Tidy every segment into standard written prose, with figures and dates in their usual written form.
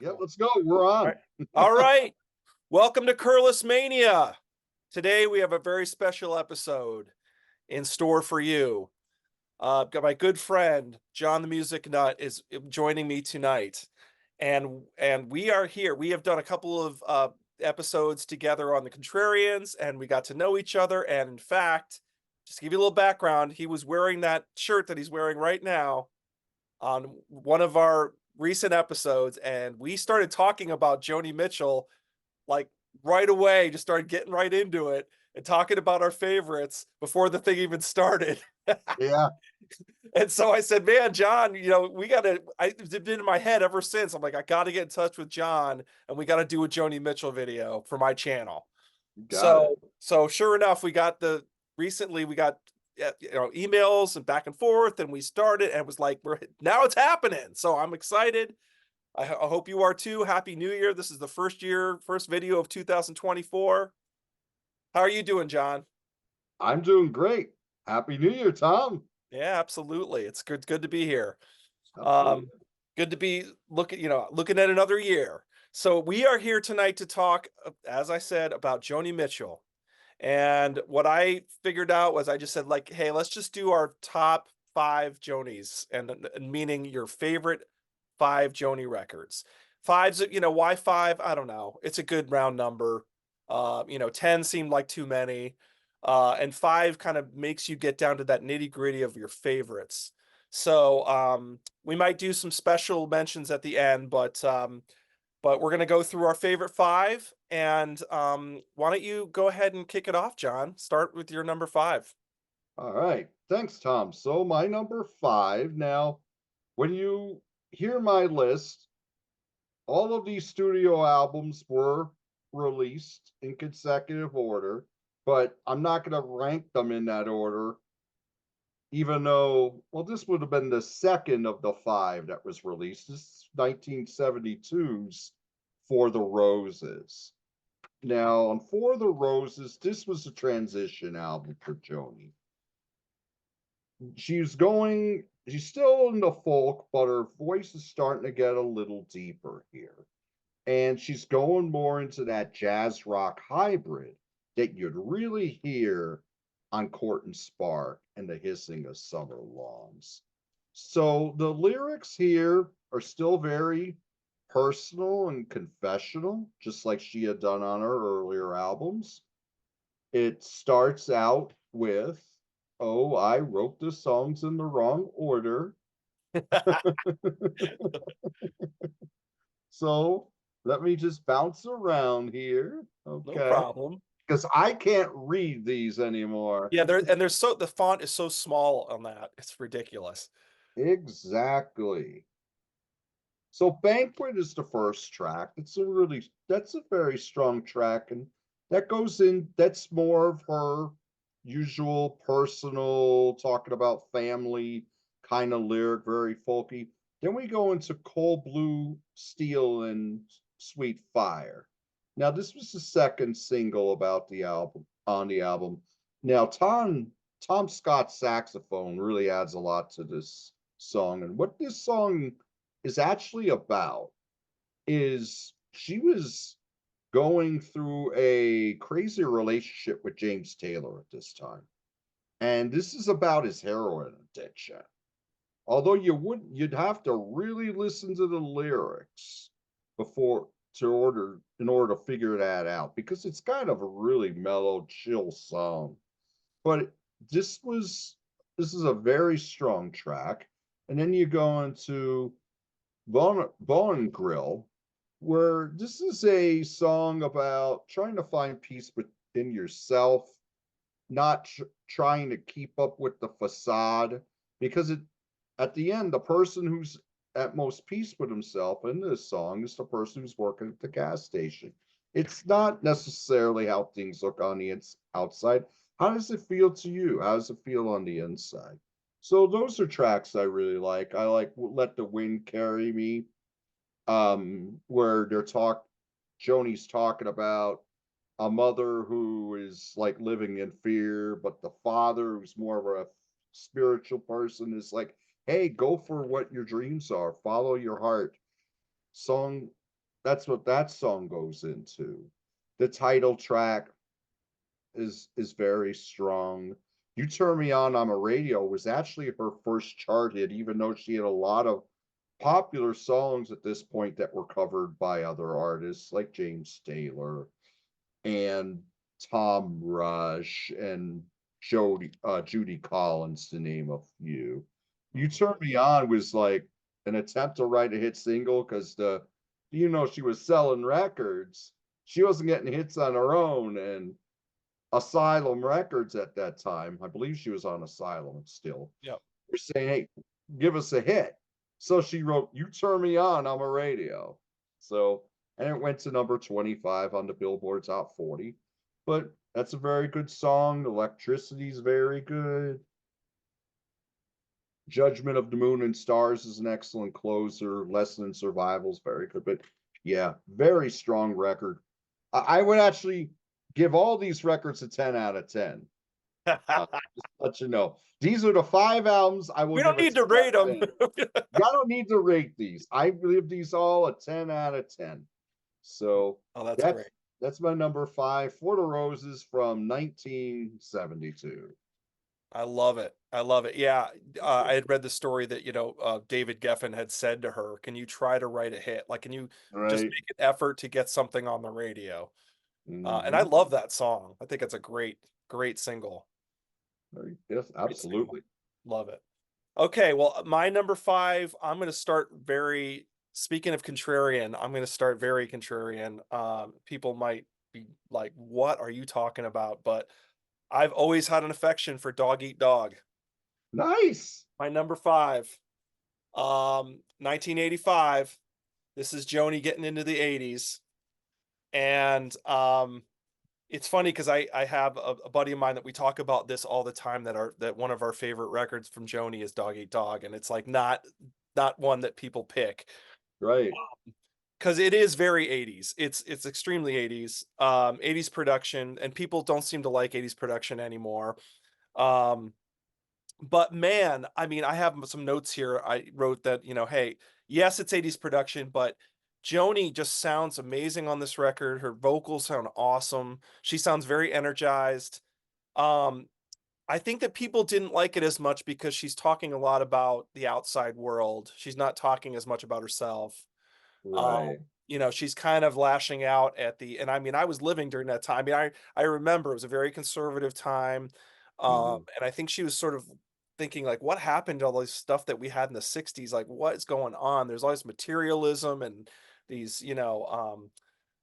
Yep, Cool. let's go. We're All on. right. All right. Welcome to Curless Mania. Today we have a very special episode in store for you. Got my good friend John the Music Nut is joining me tonight, and we are here. We have done a couple of episodes together on the Contrarians, and we got to know each other. And in fact, just to give you a little background, he was wearing that shirt that he's wearing right now on one of our recent episodes, and we started talking about Joni Mitchell like right away, just started getting right into it and talking about our favorites before the thing even started. Yeah, And so I said, "Man, John, we gotta." It's been in my head ever since. I'm like, I gotta get in touch with John, and we gotta do a Joni Mitchell video for my channel. got it. So sure enough, recently we got emails and back and forth, and we started, and it was like now it's happening. So I'm excited. I hope you are too. Happy New Year. This is the first video of 2024. How are you doing, John? I'm doing great. Happy New Year, Tom. Yeah, absolutely. It's good to be here. Um, Absolutely. good to be looking at another year. So we are here tonight to talk, as I said, about Joni Mitchell. And what I figured out was I just said, like, hey, let's just do our top five Jonis, and meaning your favorite five Joni records. Five's, why five? I don't know. It's a good round number. 10 seemed like too many. And five kind of makes you get down to that nitty-gritty of your favorites. So we might do some special mentions at the end, but we're gonna go through our favorite five. And why don't you go ahead and kick it off, John? Start with your number five. All right. Thanks, Tom. So my number five. Now, when you hear my list, all of these studio albums were released in consecutive order, but I'm not going to rank them in that order, even though, well, this would have been the second of the five that was released. This is 1972's For the Roses. Now, on For the Roses, this was a transition album for Joni. She's still in the folk, but her voice is starting to get a little deeper here. And she's going more into that jazz rock hybrid that you'd really hear on Court and Spark and the Hissing of Summer Lawns. So the lyrics here are still very personal and confessional, just like she had done on her earlier albums. It starts out with, "Oh, I wrote the songs in the wrong order." So let me just bounce around here. No Okay. problem. Because I can't read these anymore. Yeah, the font is so small on that. It's ridiculous. Exactly. So Banquet is the first track. That's a very strong track. And that's more of her usual personal, talking about family kind of lyric, very folky. Then we go into Cold Blue Steel and Sweet Fire. Now, this was the second single about the album on the album. Now, Tom Scott's saxophone really adds a lot to this song. And what this song is actually about is she was going through a crazy relationship with James Taylor at this time. And this is about his heroin addiction. Although you'd have to really listen to the lyrics before to order in order to figure that out, because it's kind of a really mellow, chill song. But this was this is a very strong track. And then you go into Bone Grill, where this is a song about trying to find peace within yourself, not trying to keep up with the facade, because at the end, the person who's at most peace with himself in this song is the person who's working at the gas station. It's not necessarily how things look on the outside. How does it feel to you? How does it feel on the inside? So those are tracks I really like. I like Let the Wind Carry Me, where Joni's talking about a mother who is like living in fear, but the father, who's more of a spiritual person, is like, hey, go for what your dreams are, follow your heart. Song that's what that song goes into. The title track is very strong. You Turn Me On a Radio was actually her first chart hit, even though she had a lot of popular songs at this point that were covered by other artists like James Taylor and Tom Rush and Judy Collins, to name a few. You Mhm. Turn Me On was like an attempt to write a hit single because she was selling records. She wasn't getting hits on her own, and Asylum Records at that time, I believe she was on Asylum still, Yep. were saying, hey, give us a hit. So she wrote, You Turn Me On a Radio. So, and it went to number 25 on the Billboard Top 40. But that's a very good song. Electricity's very good. Judgment of the Moon and Stars is an excellent closer. Lesson in Survival is very good. But yeah, very strong record. I would actually give all these records a 10 out of 10. Just to let you know. These are the 5 albums I will We don't give a need to 10 out rate of them. 10. I don't need to rate these. I give these all a 10 out of 10. So Oh, that's that's great. that's my number 5 for the Roses from 1972. I love it. I love it. Yeah, I had read the story that, David Geffen had said to her, "Can you try to write a hit? Like, can you just Right. make an effort to get something on the radio?" And I Mm-hmm. love that song. I think it's a great, great single. Right. Yes, Great single. absolutely. Love it. Okay, well, my number 5, I'm gonna start very speaking of contrarian, I'm gonna start very contrarian. People might be like, "What are you talking about?" But I've always had an affection for Dog Eat Dog. Nice. My number 5, 1985. This is Joni getting into the 80s, and, it's funny because I have a buddy of mine that we talk about this all the time, that one of our favorite records from Joni is Dog Eat Dog, and it's, like, not one that people pick Right. because it is very 80s. It's extremely 80s, 80s production, and people don't seem to like 80s production anymore. Um But man, I mean, I have some notes here. I wrote that, hey, yes, it's 80s production, but Joni just sounds amazing on this record. Her vocals sound awesome. She sounds very energized. Um, I think that people didn't like it as much because she's talking a lot about the outside world. She's not talking as much about herself. Um, Right. she's kind of lashing out and I mean, I was living during that time. I mean, I remember it was a very conservative time. Mm-hmm. And I think she was sort of thinking like, what happened to all this stuff that we had in the 60s? Like, what is going on? There's all this materialism and these,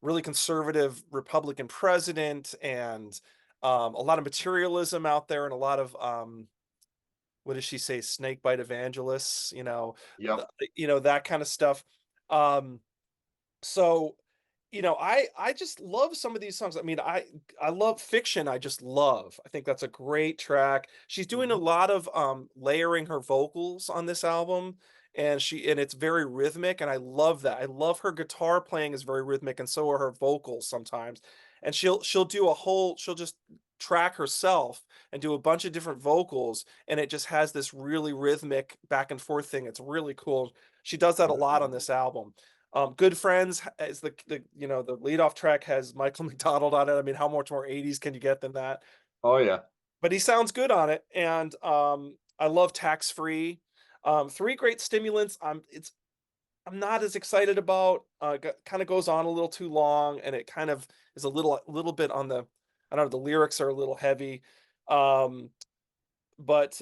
really conservative Republican president and a lot of materialism out there and a lot of what does she say, snakebite evangelists, Yep. that kind of stuff. Um, so, I just love some of these songs. I mean, I love Fiction, I just love. I think that's a great track. She's doing a Mm-hmm. lot of layering her vocals on this album, and it's very rhythmic, and I love that. I love her guitar playing is very rhythmic, and so are her vocals sometimes. And she'll just track herself and do a bunch of different vocals, and it just has this really rhythmic back and forth thing. It's really cool. She does that a lot on this album. Good Friends is the lead off track has Michael McDonald on it. I mean, how much more 80s can you get than that? Oh yeah. But he sounds good on it, and, I love Tax Free. 3 Great Stimulants, I'm not as excited about, kinda goes on a little too long, and it kind of is a little bit on the I don't know, the lyrics are a little heavy. Um but,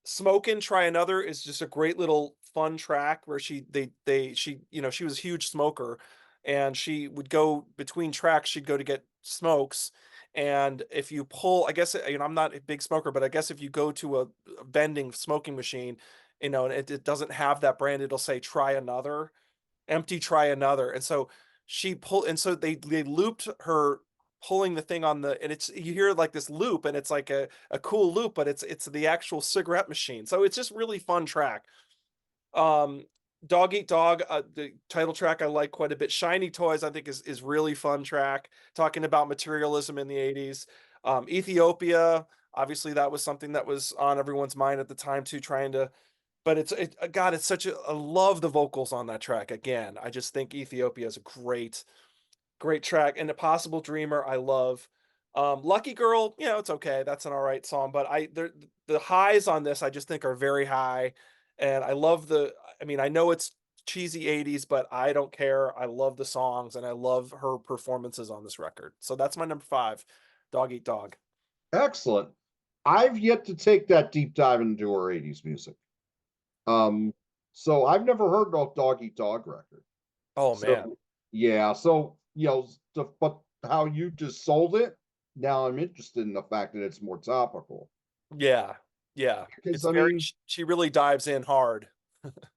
"Smokin' Try Another" is just a great little fun track where she was a huge smoker, and she would go between tracks, she'd go to get smokes, and if you pull I guess, I'm not a big smoker, but I guess if you go to a vending smoking machine, and it doesn't have that brand, it'll say, "Try another." Empty, try another, and so they looped her pulling the thing on the and it's you hear, like, this loop, and it's like a cool loop, but it's the actual cigarette machine, so it's just really fun track. Um, Dog Eat Dog, the title track I like quite a bit. Shiny Toys, I think is really fun track, talking about materialism in the '80s. Ethiopia, obviously, that was something that was on everyone's mind at the time too, trying to but God, it's such a, I love the vocals on that track. Again, I just think Ethiopia is a great track. And Impossible Dreamer, I love. Lucky Girl, it's okay. That's an all right song, but the highs on this I just think are very high. And I love I mean, I know it's cheesy 80s, but I don't care. I love the songs and I love her performances on this record. So that's my number 5, Dog Eat Dog. Excellent. I've yet to take that deep dive into her 80s music. Um, so I've never heard of Dog Eat Dog record. Oh man. So yeah, so but how you just sold it, now I'm interested in the fact that it's more topical. Yeah. Yeah. Because It's I very mean, she really dives in hard.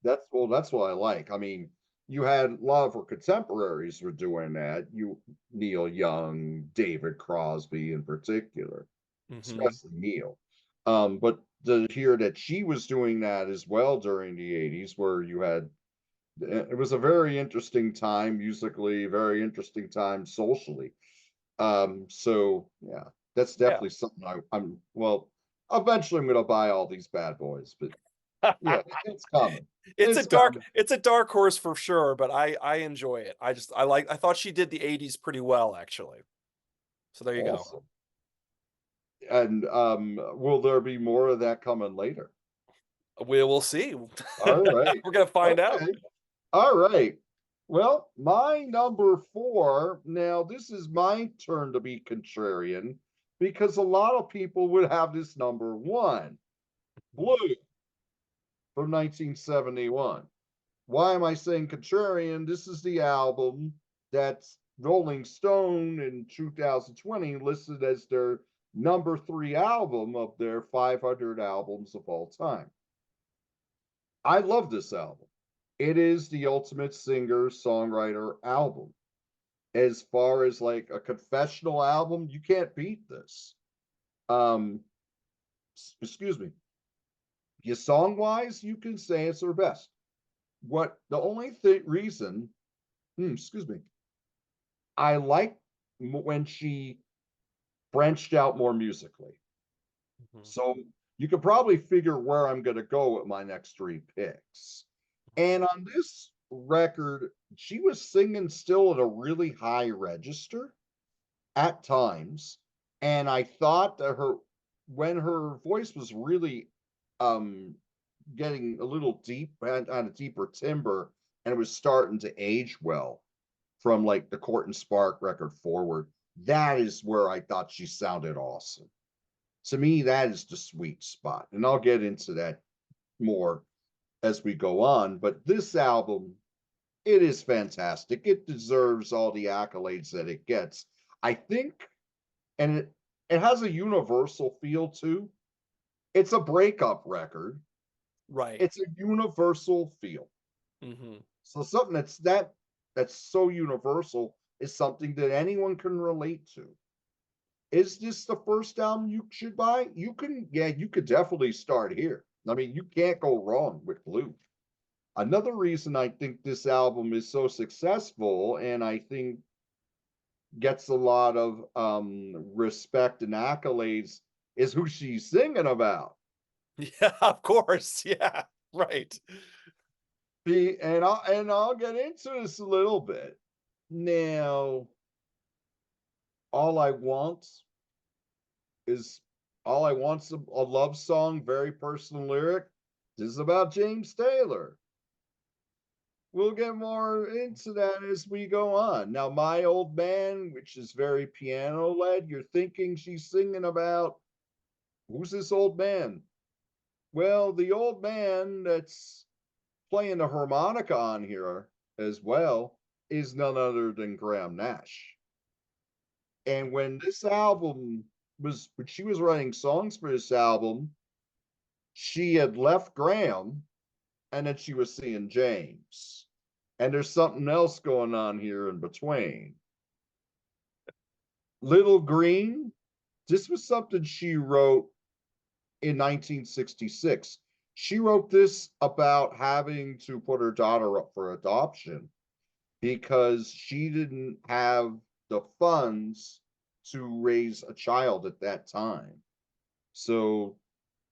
that's what I like. I mean, you had a lot of her contemporaries were doing that. You Neil Young, David Crosby in particular, Mhm. especially Neil. But to hear that she was doing that as well during the 80s, where you had it was a very interesting time musically, very interesting time socially. So yeah, that's Yeah. definitely something I'm well, eventually I'm gonna buy all these bad boys, but yeah, it's coming. It's coming. It's a dark horse for sure, but I enjoy it. I thought she did the 80s pretty well actually. So there you go. Awesome. And will there be more of that coming later? We'll see. All right. We're gonna find out. Okay. All right. Well, my number 4, now this is my turn to be contrarian because a lot of people would have this number 1, Blue from 1971. Why am I saying contrarian? This is the album that's Rolling Stone in 2020 listed as their number 3 album of their 500 albums of all time. I love this album. It is the ultimate singer songwriter album. As far as like a confessional album, you can't beat this. Um, excuse me. Your song wise, you can say it's her best. What the only reason, excuse me, I like when she branched out more musically. Mhm. So you could probably figure where I'm going to go with my next 3 picks. And on this record, she was singing still at a really high register at times. And I thought that when her voice was really um, getting a little deep on a deeper timbre, and it was starting to age well from like the Court and Spark record forward, that is where I thought she sounded awesome. To me, that is the sweet spot. And I'll get into that more as we go on. But this album, it is fantastic. It deserves all the accolades that it gets. I think, and it has a universal feel too. It's a breakup record. Right. It's a universal feel. Mhm. So something that's so universal is something that anyone can relate to. Is this the first album you should buy? You could definitely start here. I mean, you can't go wrong with Blue. Another reason I think this album is so successful and I think gets a lot of respect and accolades is who she's singing about. Yeah, of course. Yeah. Right. And I'll get into this a little bit. Now, all I want is all I want's a love song, very personal lyric. This is about James Taylor. We'll get more into that as we go on. Now, My Old Man, which is very piano led, you're thinking she's singing about who's this old man? Well, the old man that's playing the harmonica on here as well is none other than Graham Nash. And when she was writing songs for this album, she had left Graham and then she was seeing James. And there's something else going on here in between. Little Green, this was something she wrote in 1966. She wrote this about having to put her daughter up for adoption because she didn't have the funds to raise a child at that time. So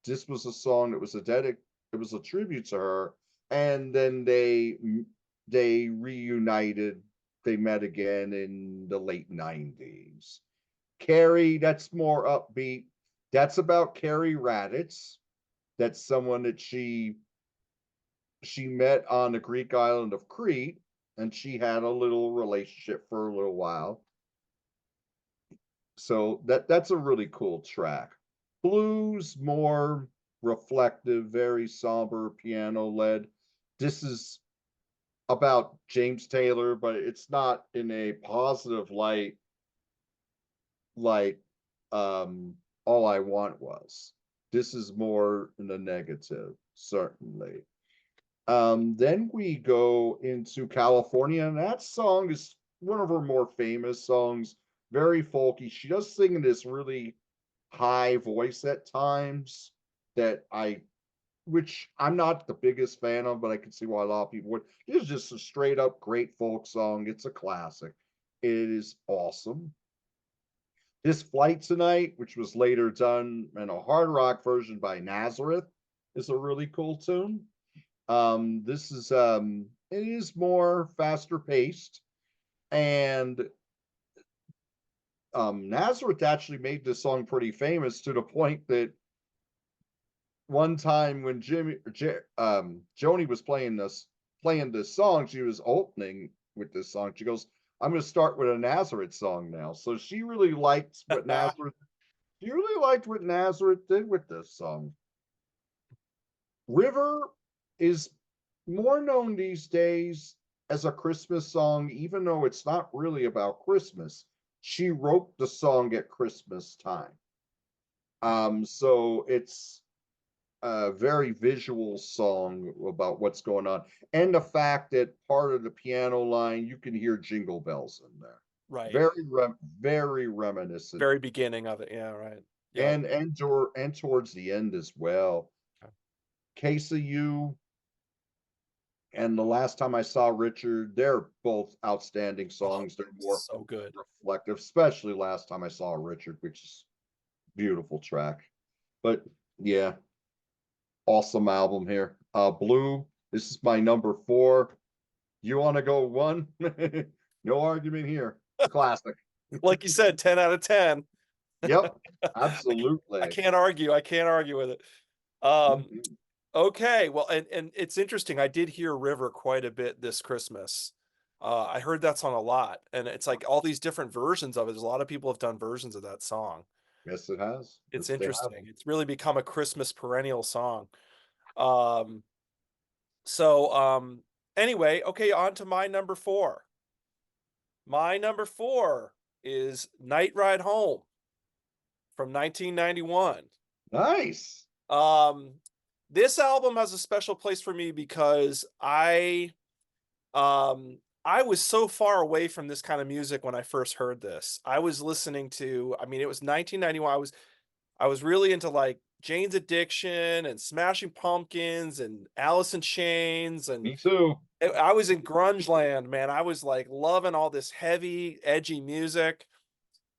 this was a song that was it was a tribute to her, and then they reunited. They met again in the late 90s. Carrie, that's more upbeat. That's about Carrie Raditz. That's someone that she met on the Greek island of Crete, and she had a little relationship for a little while. So that's a really cool track. Blues, more reflective, very somber, piano led. This is about James Taylor, but it's not in a positive light like All I Want Was. This is more in the negative, certainly. Then we go into California, and that song is one of her more famous songs, very folky. She does sing in this really high voice at times that which I'm not the biggest fan of, but I can see why a lot of people would. It's just a straight up great folk song. It's a classic. It is awesome. This Flight Tonight, which was later done in a hard rock version by Nazareth, is a really cool tune. This is it is more faster paced, and Nazareth actually made this song pretty famous to the point that one time when Joni was playing this song, she was opening with this song. She goes, "I'm going to start with a Nazareth song now." So she really liked what Nazareth. She really liked what Nazareth did with this song. River is more known these days as a Christmas song, even though it's not really about Christmas. She wrote the song at Christmas time. So it's a very visual song about what's going on. And the fact that part of the piano line, you can hear jingle bells in there. Right. Very reminiscent. Very beginning of it. Yeah, right. Yeah. And towards the end as well. Okay. Case of You and The Last Time I Saw Richard, they're both outstanding Oh, songs. They're more so good. reflective, especially Last Time I Saw Richard, which is beautiful track. But yeah, awesome album here. Blue, this is my number 4. You want to go 1? No argument here. Classic. Like you said, 10 out of 10. Yep, I absolutely. can't argue. I can't argue with it. Um, Mhm. okay. Well, and it's interesting. I did hear River quite a bit this Christmas. I heard that song a lot, and it's like all these different versions of it. There's a lot of people have done versions of that song. Yes, it has. It's Yes, they have. interesting. It's really become a Christmas perennial song. Um, so anyway, okay, on to my number 4. My number 4 is Night Ride Home from 1991. Nice. Um, this album has a special place for me because I was so far away from this kind of music when I first heard this. I was listening to, I mean, it was 1991. I was really into like Jane's Addiction and Smashing Pumpkins and Alice in Chains, and Me too. I was in grunge land, man. I was like loving all this heavy, edgy music.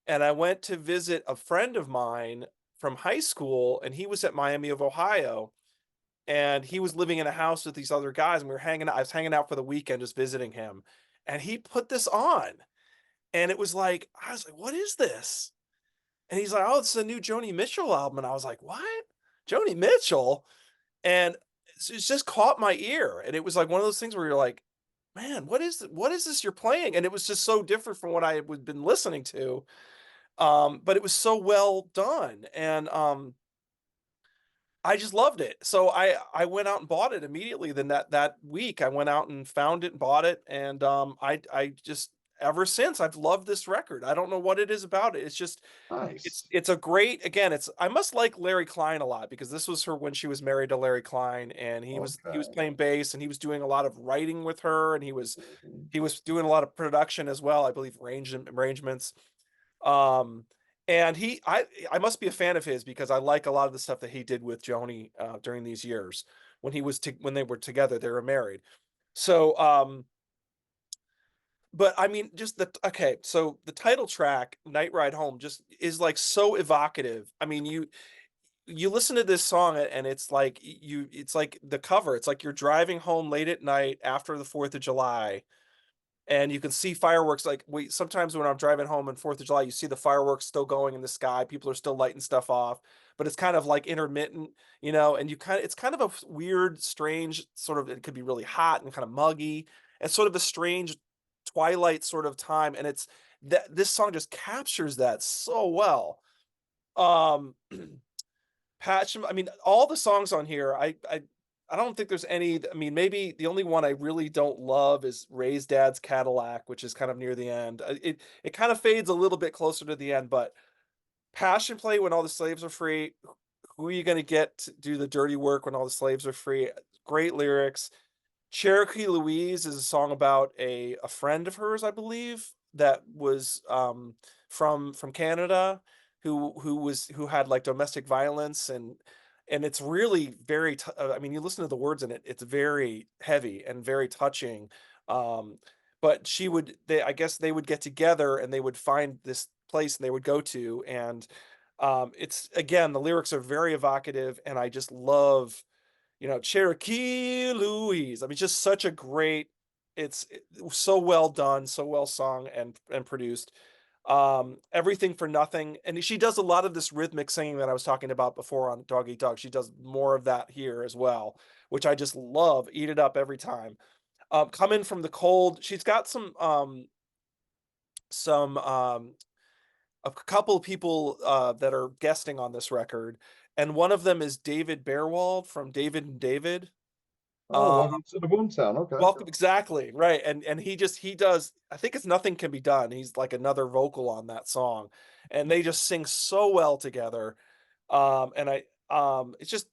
And I went to visit a friend of mine from high school, and he was at Miami of Ohio, and he was living in a house with these other guys, and we were hanging out. I was hanging out for the weekend, just visiting him, and he put this on, and it was like, I was like, "What is this?" And he's like, "Oh, it's a new Joni Mitchell album," and I was like, "What? Joni Mitchell?" And it's just caught my ear, and it was like one of those things where you're like, "Man, what is this you're playing?" And it was just so different from what I had been listening to, but it was so well done, and I just loved it. So I went out and bought it immediately. Then that week, I went out and found it and bought it, and I just ever since I've loved this record. I don't know what it is about it. It's just Nice. it's a great, again, it's, I must like Larry Klein a lot because this was her when she was married to Larry Klein, and he was Okay. playing bass, and he was doing a lot of writing with her, and he was Mhm. he was doing a lot of production as well, I believe, arrangements. Um, and I must be a fan of his because I like a lot of the stuff that he did with Joni during these years when when they were together, they were married. So but I mean, just the okay, so the title track, Night Ride Home, just is like so evocative. I mean, you listen to this song and it's like it's like the cover. It's like you're driving home late at night after the 4th of July, and you can see fireworks. Like sometimes when I'm driving home on 4th of July, you see the fireworks still going in the sky. People are still lighting stuff off, but it's kind of like intermittent, and it's kind of a weird, strange sort of, it could be really hot and kind of muggy and sort of a strange twilight sort of time. And it's that this song just captures that so well. Um Passion, I mean, all the songs on here, I don't think there's any. I mean, maybe the only one I really don't love is Ray's Dad's Cadillac, which is kind of near the end. It kind of fades a little bit closer to the end, but Passion Play, When All the Slaves Are Free, Who Are You Gonna Get to Do the Dirty Work When All the Slaves Are Free? Great lyrics. Cherokee Louise is a song about a friend of hers, I believe, that was from Canada, who had like domestic violence, and it's really very I mean, you listen to the words in it, it's very heavy and very touching. Um but I guess they would get together and they would find this place and they would go to, and it's, again, the lyrics are very evocative, and I just love, Cherokee Louise. I mean, just such a great, so well done, so well sung and produced. Everything for Nothing, and she does a lot of this rhythmic singing that I was talking about before on Dog Eat Dog. She does more of that here as well, which I just love, eat it up every time. Come In From the Cold, she's got some a couple of people that are guesting on this record, and one of them is David Bearwald from David and David. Oh, Uh, welcome to the Boomtown. Okay. Welcome, exactly, right, and he does, I think it's Nothing Can Be Done. He's like another vocal on that song, and they just sing so well together. And it's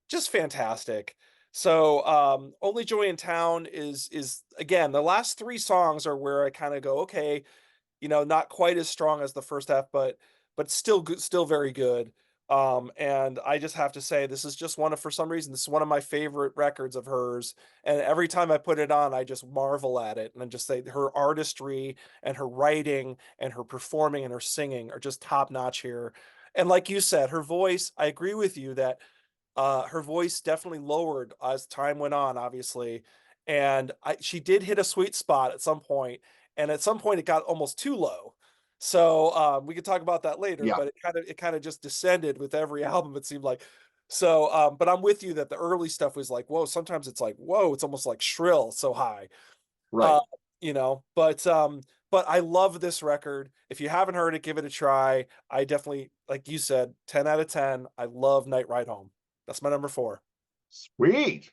just fantastic. So, Only Joy in Town is again, the last 3 songs are where I kind of go, okay, not quite as strong as the first half, but still good, still very good. And I just have to say, this is just for some reason, this is one of my favorite records of hers. And every time I put it on, I just marvel at it, and I just say her artistry and her writing and her performing and her singing are just top notch here. And like you said, her voice, I agree with you that her voice definitely lowered as time went on, obviously, and she did hit a sweet spot at some point, and at some point it got almost too low. So we could talk about that later, Yeah, but it kind of just descended with every album, it seemed like. So, but I'm with you that the early stuff was like, whoa. Sometimes it's like, whoa, it's almost like shrill, so high. Uh, right. but I love this record. If you haven't heard it, give it a try. I definitely, like you said, 10 out of 10. I love Night Ride Home. That's my number 4. Sweet.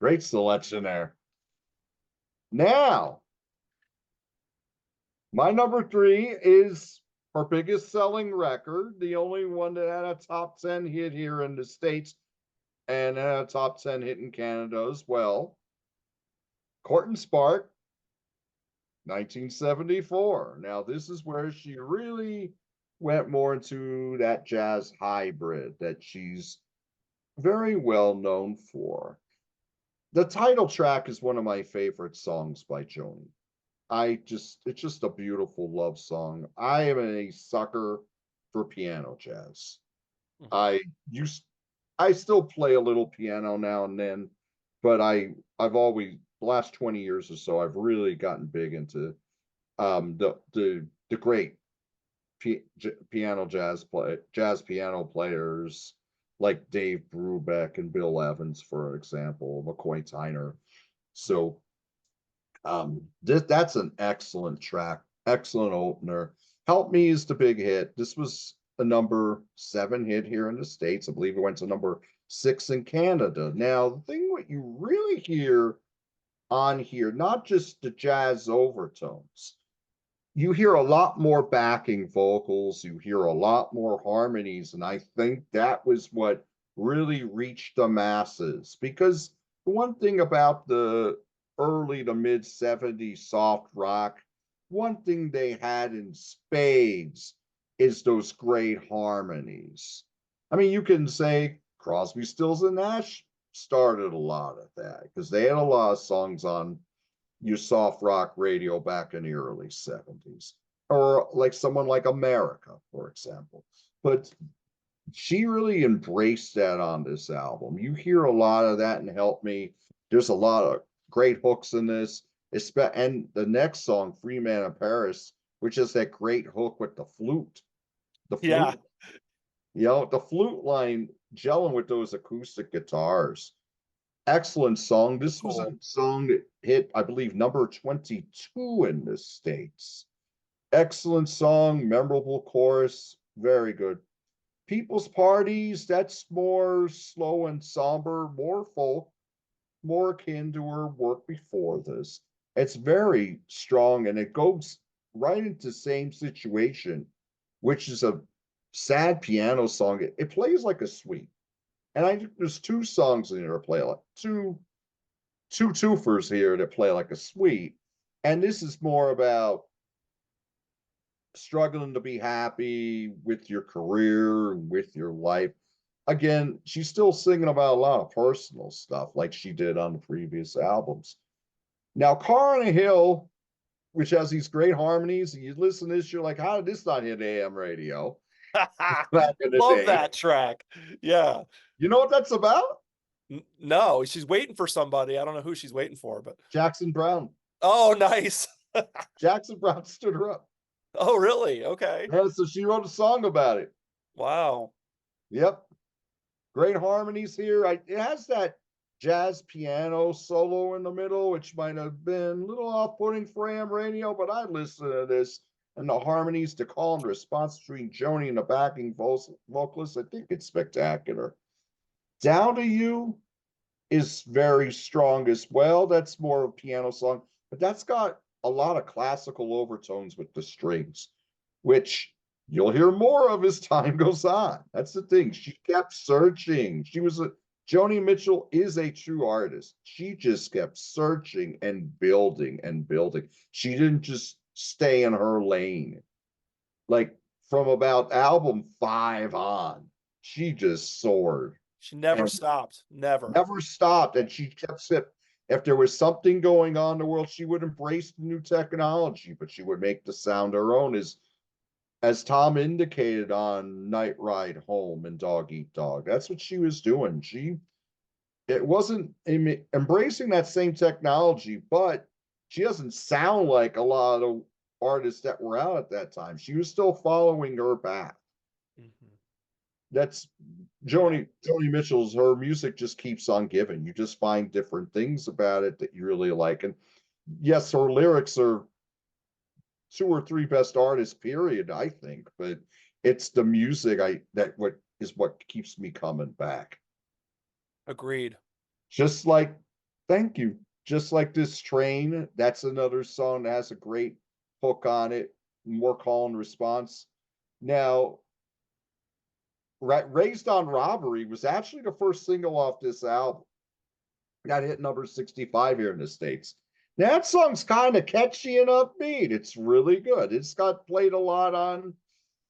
Great selection there. Now, my number 3 is her biggest selling record, the only one that had a top 10 hit here in the States and had a top 10 hit in Canada as well. Court and Spark, 1974. Now, this is where she really went more into that jazz hybrid that she's very well known for. The title track is one of my favorite songs by Joni. It's just a beautiful love song. I am a sucker for piano jazz. Mhm. I used, I still play a little piano now and then, but I've always, the last 20 years or so, I've really gotten big into the great piano jazz piano players like Dave Brubeck and Bill Evans, for example, McCoy Tyner. So that's an excellent track, excellent opener. Help Me is the big hit. This was a number 7 hit here in the States. I believe it went to number 6 in Canada. Now, the thing what you really hear on here, not just the jazz overtones, you hear a lot more backing vocals, you hear a lot more harmonies, and I think that was what really reached the masses. Because the one thing about the early to mid 70s soft rock, one thing they had in spades is those great harmonies. I mean, you can say Crosby, Stills, and Nash started a lot of that because they had a lot of songs on your soft rock radio back in the early 70s, or like someone like America, for example. But she really embraced that on this album. You hear a lot of that and Help Me. There's a lot of great hooks in this. And the next song, Free Man in Paris, which is that great hook with the flute. The Yeah, flute, you know, the flute line gelling with those acoustic guitars. Excellent song. This was a cool. song that hit, I believe, number 22 in the States. Excellent song, memorable chorus, very good. People's Parties, that's more slow and somber, more folk, more akin to her work before this. It's very strong and it goes right into the same situation, which is a sad piano song. It plays like a suite. And I think there's two songs in here that play like two twofers here that play like a suite. And this is more about struggling to be happy with your career, with your life. Again, she's still singing about a lot of personal stuff like she did on the previous albums. Now, Car on a Hill, which has these great harmonies, and you listen to this, you're like, how did this not hit AM radio back in the Love day? that track. Yeah. You know what that's about? No, she's waiting for somebody. I don't know who she's waiting for, but Jackson Brown. oh, nice. Jackson Brown stood her up. Oh, really? Okay. Yeah, so she wrote a song about it. Wow. Yep. Great harmonies here. It has that jazz piano solo in the middle, which might have been a little off-putting for AM radio, but I listened to this and the harmonies, the call and response between Joni and the backing vocalist. I think it's spectacular. Down to You is very strong as well. That's more of a piano song, but that's got a lot of classical overtones with the strings, which you'll hear more of as time goes on. That's the thing. She kept searching. Joni Mitchell is a true artist. She just kept searching and building and building. She didn't just stay in her lane. Like from about album 5 on, she just soared She never and stopped. Never. never stopped. And she kept if there was something going on in the world, she would embrace the new technology, but she would make the sound her own. As Tom indicated on Night Ride Home and Dog Eat Dog, that's what she was doing. It wasn't embracing that same technology, but she doesn't sound like a lot of artists that were out at that time. She was still following her path. Mhm. That's Yeah. Joni Mitchell's, her music just keeps on giving. You just find different things about it that you really like. And yes, her lyrics are two or three best artists, period, I think, but it's the music what keeps me coming back. Agreed. Just like thank you. Just like This Train, that's another song that has a great hook on it, more call and response. Now, Raised on Robbery was actually the first single off this album. Got hit number 65 here in the States. Now, that song's kind of catchy and upbeat. It's really good. It's got played a lot on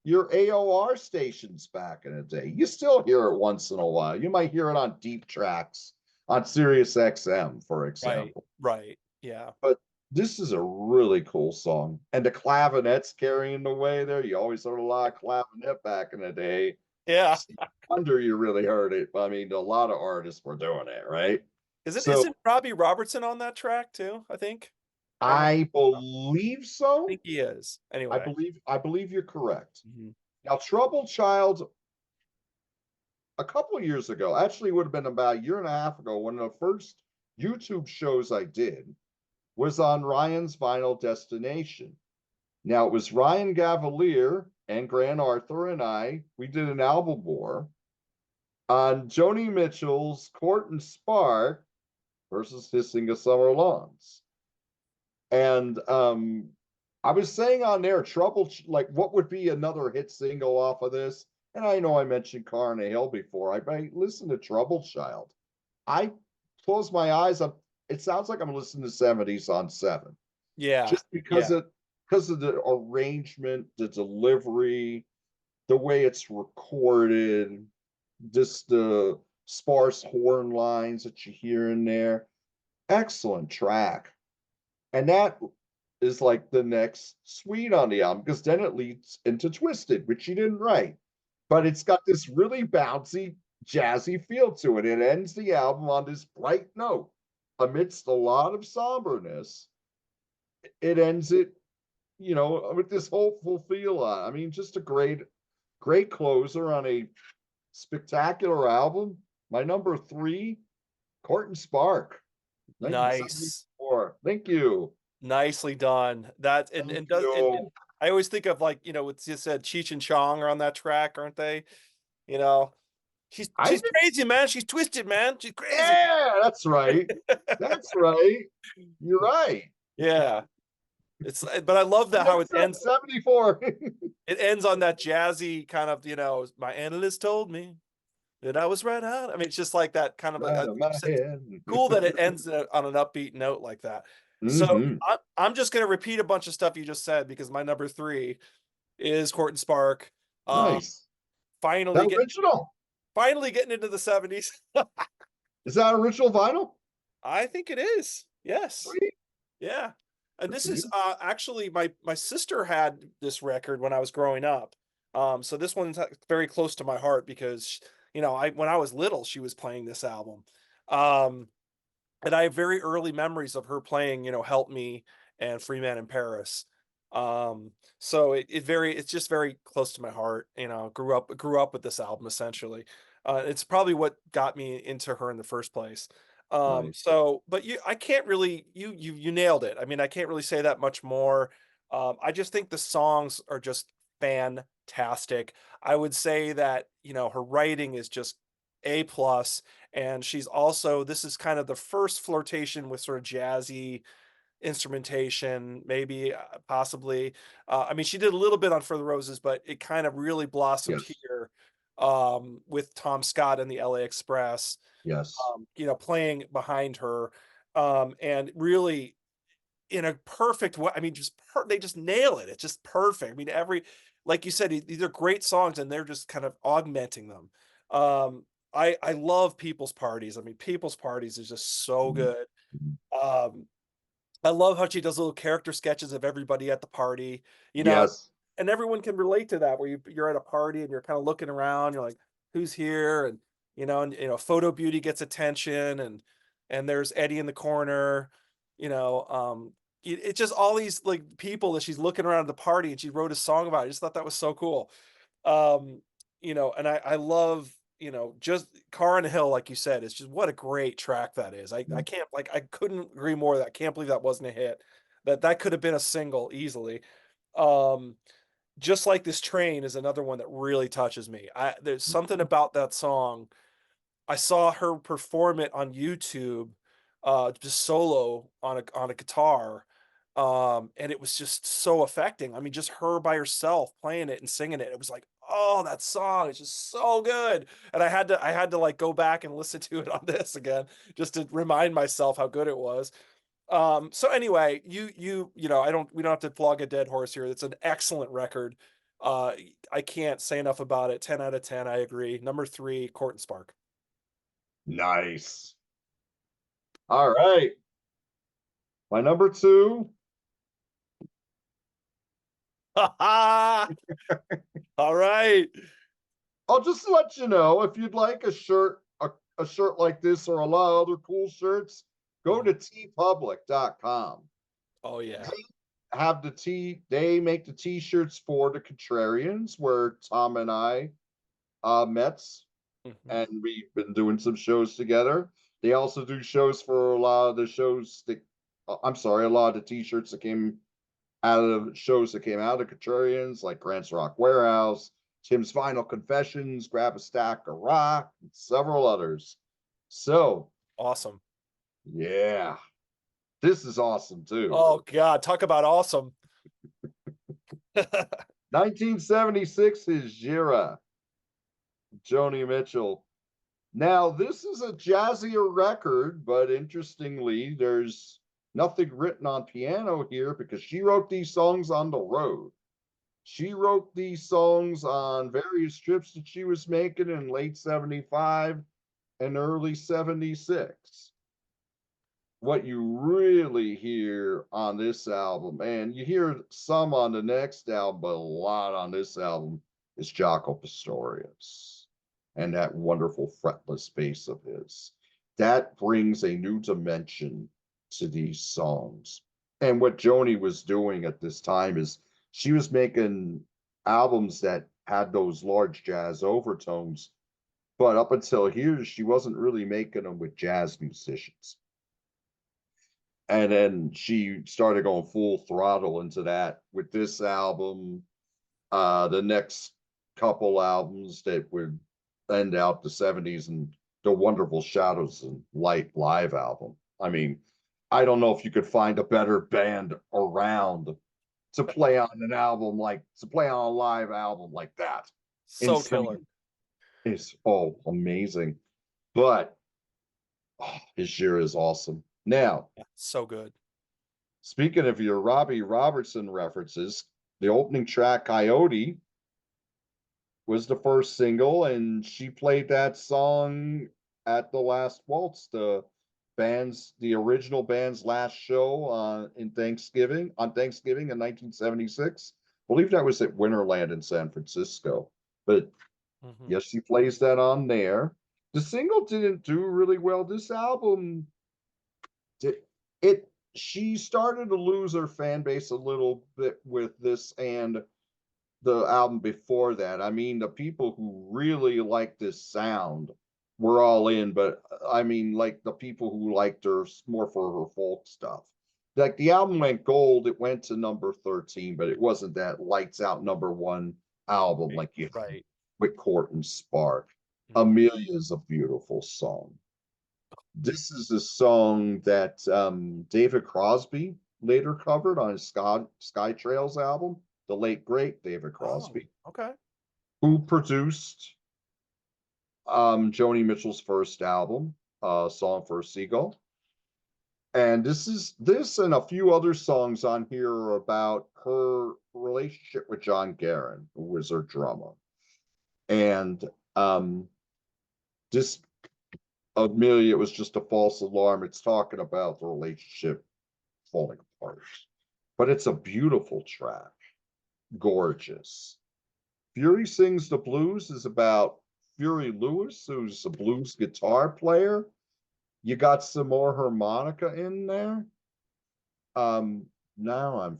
your AOR stations back in the day. You still hear it once in a while. You might hear it on deep tracks on Sirius XM, for Right. example. Right. Yeah. But this is a really cool song. And the clavinet's carrying the way there. You always heard a lot of clavinet back in the day. Yeah. Wonder you really heard it. I mean, a lot of artists were doing it, right? So Isn't Robbie Robertson on that track too? I think. Or am I? I believe I so. think he is. Anyway. I believe you're correct. Mhm. Now, Troubled Child, a couple of years ago, actually would have been about a year and a half ago, one of the first YouTube shows I did was on Ryan's Vinyl Destination. Now it was Ryan Gavalier and Grant Arthur and we did an album war on Joni Mitchell's Court and Spark versus Hissing of Summer Lawns. And I was saying on there, like what would be another hit single off of this? And I know I mentioned Car on a Hill before. I listened to Troubled Child. I close my eyes up. It sounds like I'm listening to 70s on 7. Yeah. Just Yeah. because of the arrangement, the delivery, the way it's recorded, just the sparse horn lines that you hear in there. Excellent track. And that is like the next suite on the album, because then it leads into Twisted, which she didn't write. but it's got this really bouncy, jazzy feel to it. It ends the album on this bright note. Amidst a lot of somberness, it ends it, with this hopeful feel on. I mean, just a great closer on a spectacular album. My number three, Court and Spark, Nice. 1974. Thank you. Nicely done. That Thank and does and you. I always think of, like, what you said, Cheech and Chong are on that track, aren't they? You know? I She's did, crazy, man. She's twisted, man. She's crazy. yeah, that's right. That's right. You're right. Yeah. It's but I love I that how it said ends. 74. It ends on that jazzy kind of, my analyst told me that I was right on. I mean, it's just like that kind of like, Out of like you my said, head. cool that it ends on an upbeat note like that. So Hmm. I'm just gonna repeat a bunch of stuff you just said because my number three is Court and Spark. Um, Nice. finally That getting original. finally getting into the 70s. Is that original vinyl? I think it is. Yes. Sweet. Yeah. And That's this is neat. actually my sister had this record when I was growing up. So this one's very close to my heart because I when I was little she was playing this album. Um and I have very early memories of her playing, Help Me and Free Man in Paris. So it's just very close to my heart. Grew up with this album essentially. It's probably what got me into her in the first place. Nice. But I can't really you nailed it. I mean, I can't really say that much more. I just think the songs are just fantastic. I would say that, her writing is just A plus, and she's also this is kind of the first flirtation with sort of jazzy instrumentation, maybe, possibly. I mean, she did a little bit on For the Roses, but it kind of really blossomed Yes. here, with Tom Scott and the LA Express, Yes. playing behind her, and really in a perfect way. I mean, they just nail it. It's just perfect. I mean, like you said, these are great songs, and they're just kind of augmenting them. I love People's Parties. I mean, People's Parties is just so Mhm. good. Mhm. Um, I love how she does little character sketches of everybody at the party, you know, Yes. and everyone can relate to that where you're at a party and you're kind of looking around, you're like, who's here? Photo beauty gets attention and there's Eddie in the corner, you know, it's just all these like people that she's looking around at the party and she wrote a song about. I just thought that was so cool. Um, and I love, just Car on a Hill, like you said, is just what a great track that is. I Yeah. can't like I couldn't agree more that I can't believe that wasn't a hit. That could have been a single easily. Um, just like This Train is another one that really touches me. There's something about that song. I saw her perform it on YouTube, just solo on a guitar, and it was just so affecting. I mean, just her by herself playing it and singing it. It was like, oh, that song is just so good. And I had to like go back and listen to it on this again just to remind myself how good it was. So anyway, we don't have to flog a dead horse here. It's an excellent record. Uh, I can't say enough about it. 10 out of 10. I agree. Number three, Court and Spark. Nice. All right. My number two. All right. I'll just let you know if you'd like a shirt like this or a lot of other cool shirts, go Mhm. to tpublic.com. Oh yeah. They make the t-shirts for the Contrarians where Tom and I met, Mhm. and we've been doing some shows together. They also do shows for a lot of the shows that I'm sorry, a lot of the t-shirts that came out of shows that came out of Contrarians, like Grant's Rock Warehouse, Tim's Final Confessions, Grab a Stack of Rock, and several others. So, Awesome. yeah, this is awesome too. Oh God, talk about awesome. 1976 is Jira, Joni Mitchell. Now, this is a jazzier record, but interestingly, there's nothing written on piano here because she wrote these songs on the road. She wrote these songs on various trips that she was making in late 75 and early 76. What you really hear on this album, and you hear some on the next album, but a lot on this album, is Jaco Pastorius and that wonderful fretless bass of his. That brings a new dimension to these songs. And what Joni was doing at this time is she was making albums that had those large jazz overtones, but up until here, she wasn't really making them with jazz musicians. And then she started going full throttle into that with this album, the next couple albums that would end out the 70s, and the wonderful Shadows and Light live album. I mean, I don't know if you could find a better band around to play on an album like to play on a live album like that. So killer. Insane. It's amazing. But his year is awesome. Now, Yeah, so good. speaking of your Robbie Robertson references, the opening track, Coyote, was the first single, and she played that song at the Last Waltz, the original band's last show on Thanksgiving in 1976. I believe that was at Winterland in San Francisco. But yes, she plays that on there. The single didn't do really well. This album did it. She started to lose her fan base a little bit with this and the album before that. I mean, the people who really like this sound were all in, but I mean, like the people who liked her more for her folk stuff. Like the album went gold, it went to number 13, but it wasn't that lights out #1 album like you Right. with Court and Spark. Mhm. Amelia is a beautiful song. This is a song that David Crosby later covered on his Sky Trails album, the late great David Oh, Crosby, okay. who produced Joni Mitchell's first album, Song for a Seagull. And this and a few other songs on here are about her relationship with John Guerin, who was her drummer. And this Amelia was just a false alarm. It's talking about the relationship falling apart. But it's a beautiful track. Gorgeous. Fury Sings the Blues is about Fury Lewis, who's a blues guitar player. You got some more harmonica in there. Now I'm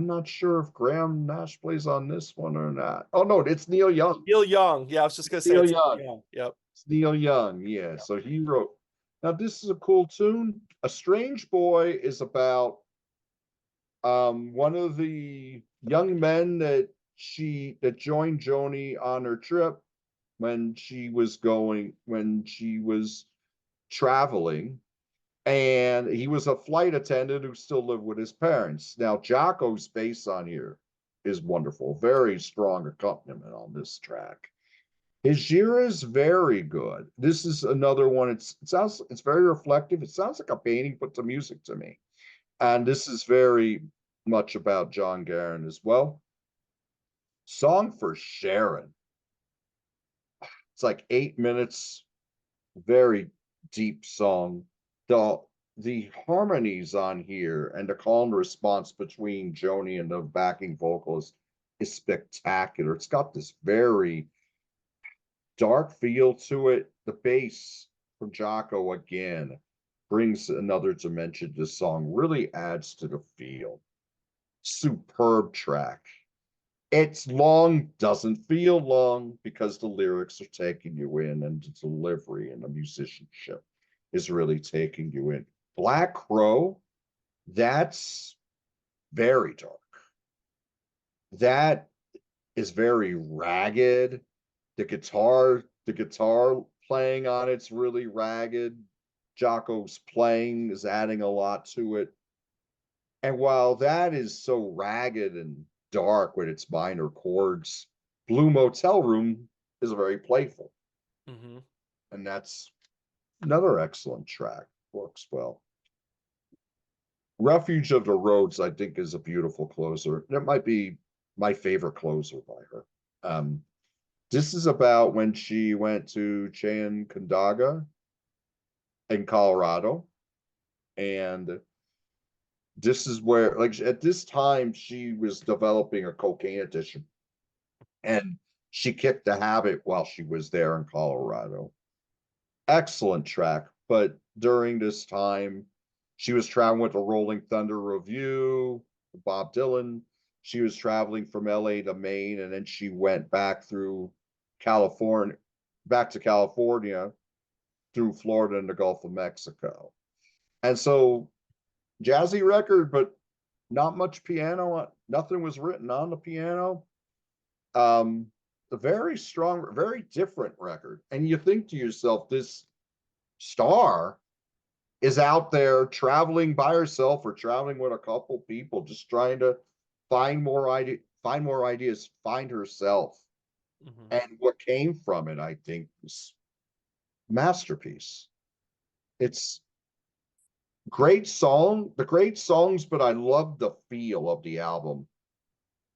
not sure if Graham Nash plays on this one or not. Oh no, it's Neil Young. Neil Young. Yeah, I was just gonna say Neil it's Young. Neil Young. Yep. It's Neil Young, yeah. So he wrote. Now this is a cool tune. A Strange Boy is about one of the young men that joined Joni on her trip when she was traveling, and he was a flight attendant who still lived with his parents. Now Jaco's bass on here is wonderful, very strong accompaniment on this track. His year is very good. This is another one. It's very reflective. It sounds like a painting put to music to me. And this is very much about John Guerin as well. Song for Sharon. It's like 8 minutes, very deep song. The harmonies on here and the call and response between Joni and the backing vocalist is spectacular. It's got this very dark feel to it. The bass from Jaco again brings another dimension to the song, really adds to the feel. Superb track. It's long, doesn't feel long because the lyrics are taking you in and the delivery and the musicianship is really taking you in. Black Crow, that's very dark. That is very ragged. The guitar playing on it's really ragged. Jaco's playing is adding a lot to it. And while that is so ragged and dark with its minor chords, Blue Motel Room is very playful. And that's another excellent track. Works well. Refuge of the Roads, I think, is a beautiful closer. That might be my favorite closer by her. This is about when she went to Candaga in Colorado. And this is where, like, at this time, she was developing a cocaine addiction. And she kicked the habit while she was there in Colorado. Excellent track. But during this time, she was traveling with the Rolling Thunder Review, Bob Dylan. She was traveling from LA to Maine, and then she went back through California, back to California through Florida and the Gulf of Mexico. And so, jazzy record, but not much piano. Nothing was written on the piano. Um, a very strong, very different record. And you think to yourself, this star is out there traveling by herself or traveling with a couple people, just trying to find more ideas, find herself. Mhm. And what came from it, I think, was masterpiece. It's great songs, but I love the feel of the album,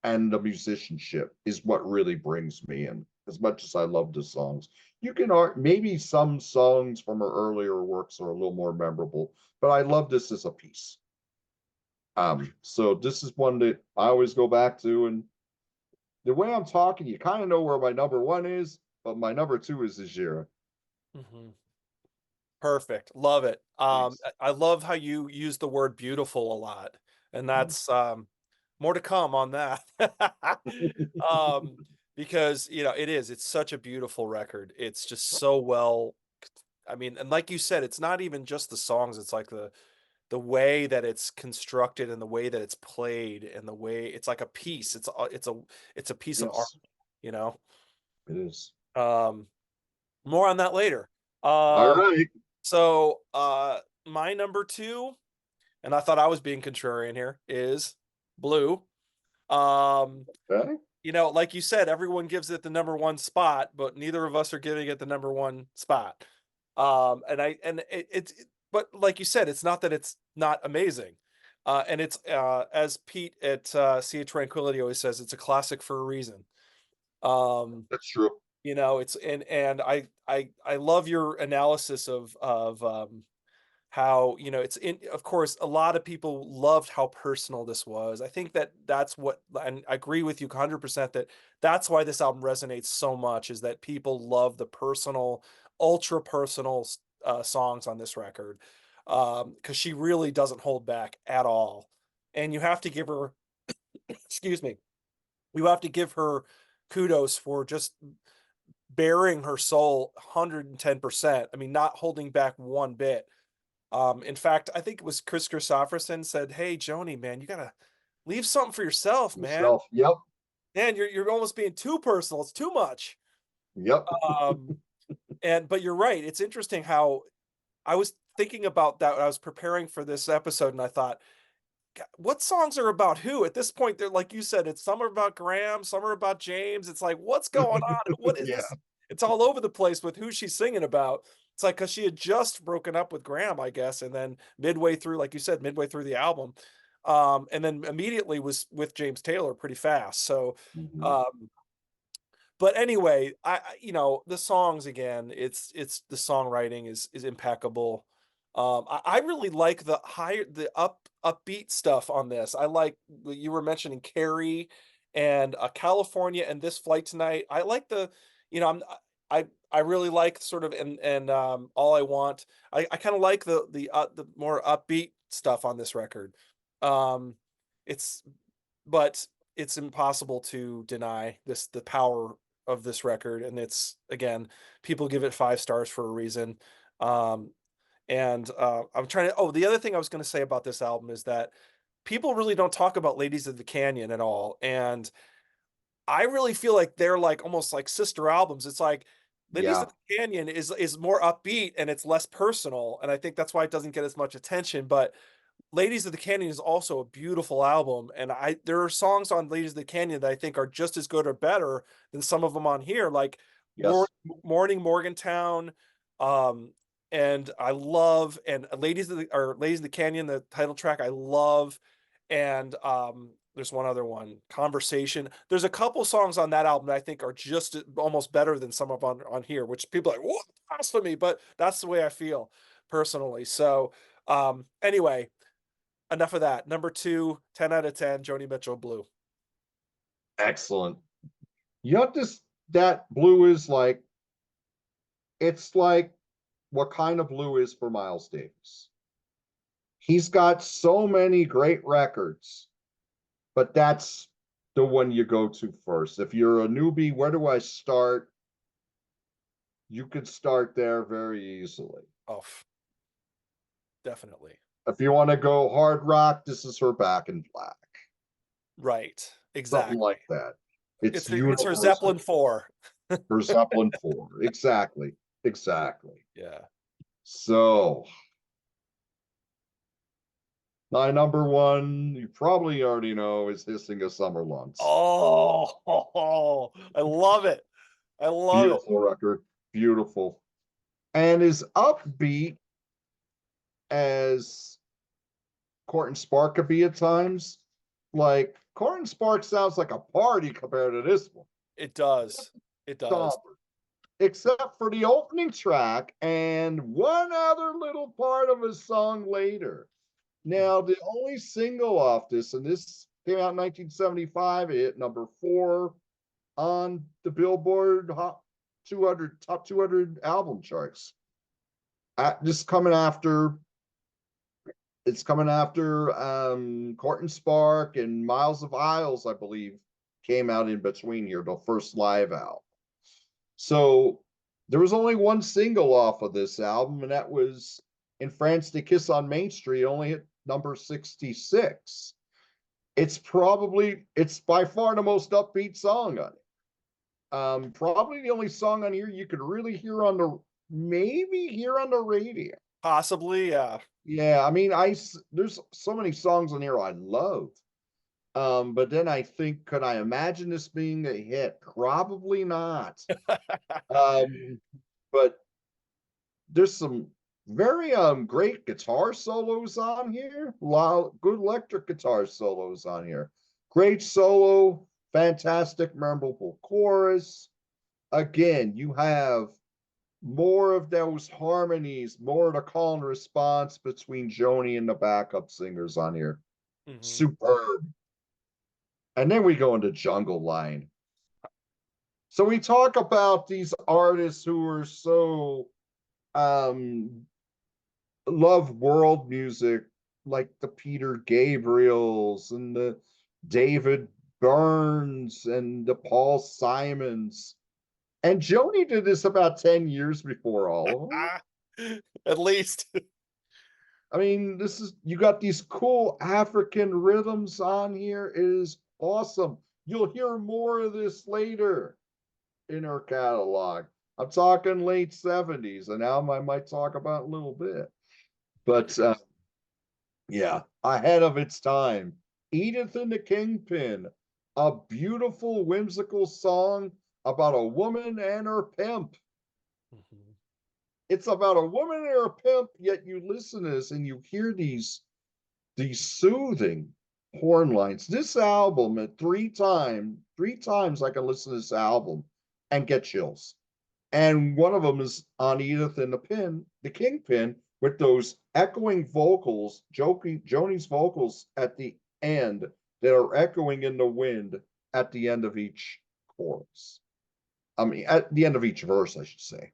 and the musicianship is what really brings me in. As much as I love the songs, you can maybe some songs from her earlier works are a little more memorable, but I love this as a piece. So this is one that I always go back to, and the way I'm talking, you kind of know where my number one is, but my number two is Zajira. Mhm. Perfect. Love it. Thanks. I love how you use the word beautiful a lot, and Mhm. that's more to come on that. um, because it's such a beautiful record. It's just so well. I mean, and like you said, it's not even just the songs. It's like the way that it's constructed and the way that it's played and the way it's like a piece. It's a piece of art. Yes, You know. it is. Um, More on that later. All Um, right. so my number two, and I thought I was being contrarian here, is Blue. Um, Okay. like you said, everyone gives it the number one spot, but neither of us are giving it the number one spot. But like you said, it's not that it's not amazing. And it's as Pete at Sea of Tranquility always says, it's a classic for a reason. Um, That's true. it's and I love your analysis of how it's in of course a lot of people loved how personal this was. I think that's what, and I agree with you 100% that that's why this album resonates so much, is that people love the personal, ultra personal songs on this record, because she really doesn't hold back at all. And you have to give her excuse me, you have to give her kudos for just bearing her soul 110%. I mean, not holding back one bit. In fact, I think it was Chris Christopherson said, "Hey, Joni, man, you gotta leave something for yourself, man. Yourself. Yep. Man, you're almost being too personal. It's too much." Yep. Um, but you're right. It's interesting how I was thinking about that when I was preparing for this episode, and I thought, what songs are about who? At this point, they're like you said, it's some are about Graham, some are about James. It's like, what's going on? What is Yeah. this? It's all over the place with who she's singing about. It's like because she had just broken up with Graham, I guess, and then midway through, like you said, midway through the album, and then immediately was with James Taylor pretty fast. So, Mhm. um, but anyway, the songs again, it's the songwriting is impeccable. I really like the upbeat stuff on this. I like what you were mentioning Carrie and California and This Flight Tonight. I like I really like sort of and All I Want. I kind of like the more upbeat stuff on this record. Um, it's but it's impossible to deny the power of this record, and it's again, people give it 5 stars for a reason. Um, I'm trying to. Oh, the other thing I was going to say about this album is that people really don't talk about Ladies of the Canyon at all, and I really feel like they're like almost like sister albums. It's like Ladies of Yeah. the Canyon is more upbeat and it's less personal, and I think that's why it doesn't get as much attention. But Ladies of the Canyon is also a beautiful album, and there are songs on Ladies of the Canyon that I think are just as good or better than some of them on here, like Yes. Morning Morgantown, um, and I love and Ladies of the Canyon, the title track I love, and there's one other one, Conversation. There's a couple songs on that album that I think are just almost better than some of on here, which people are like, what blasphemy, but that's the way I feel personally. So anyway, enough of that. Number two, 10 out of 10, Joni Mitchell, Blue. Excellent. You know what that blue is like? It's like what kind of blue is for Miles Davis. He's got so many great records, but that's the one you go to first. If you're a newbie, where do I start? You could start there very easily. Oh, definitely. If you want to go hard rock, this is her Back in Black. Right. Something Exactly. like that. It's It's her Zeppelin universal. 4. Her Zeppelin 4. Exactly. Exactly. Yeah. So my number one, you probably already know, is Hissing of Summer Lungs. Oh, I love it. I love it. Beautiful record. Beautiful. And as upbeat as Court and Spark could be at times, like Court and Spark sounds like a party compared to this one. It does. It does. Somber. Except for the opening track and one other little part of a song later. Now, the only single off this, and this came out in 1975, it hit number 4 on the Billboard Hot 200 top 200 album charts. This coming after it's coming after Court and Spark and Miles of Isles, I believe, came out in between here, the first live album. So there was only one single off of this album, and that was In France They Kiss on Main Street, only hit number 66. It's by far the most upbeat song on it. Probably the only song on here you could really hear on the radio. Possibly, yeah. Yeah, I mean, there's so many songs on here I love. But then I think, could I imagine this being a hit? Probably not. But there's some very great guitar solos on here. Good electric guitar solos on here. Great solo, fantastic, memorable chorus. Again, you have more of those harmonies, more of the call and response between Joni and the backup singers on here. Mhm. Superb. And then we go into Jungle Line. So we talk about these artists who are so love world music, like the Peter Gabriels and the David Byrnes and the Paul Simons. And Joni did this about 10 years before all of them. At least. I mean, you got these cool African rhythms on here. It is awesome. You'll hear more of this later in her catalog. I'm talking late 70s, and now I might talk about a little bit. But yeah, ahead of its time. Edith and the Kingpin, a beautiful, whimsical song about a woman and her pimp. Mhm. It's about a woman and her pimp, yet you listen to this and you hear these soothing horn lines. This album, at three times I can listen to this album and get chills. And one of them is on Edith and the Kingpin, with those echoing vocals, Joni's vocals at the end that are echoing in the wind at the end of each chorus. I mean, at the end of each verse, I should say.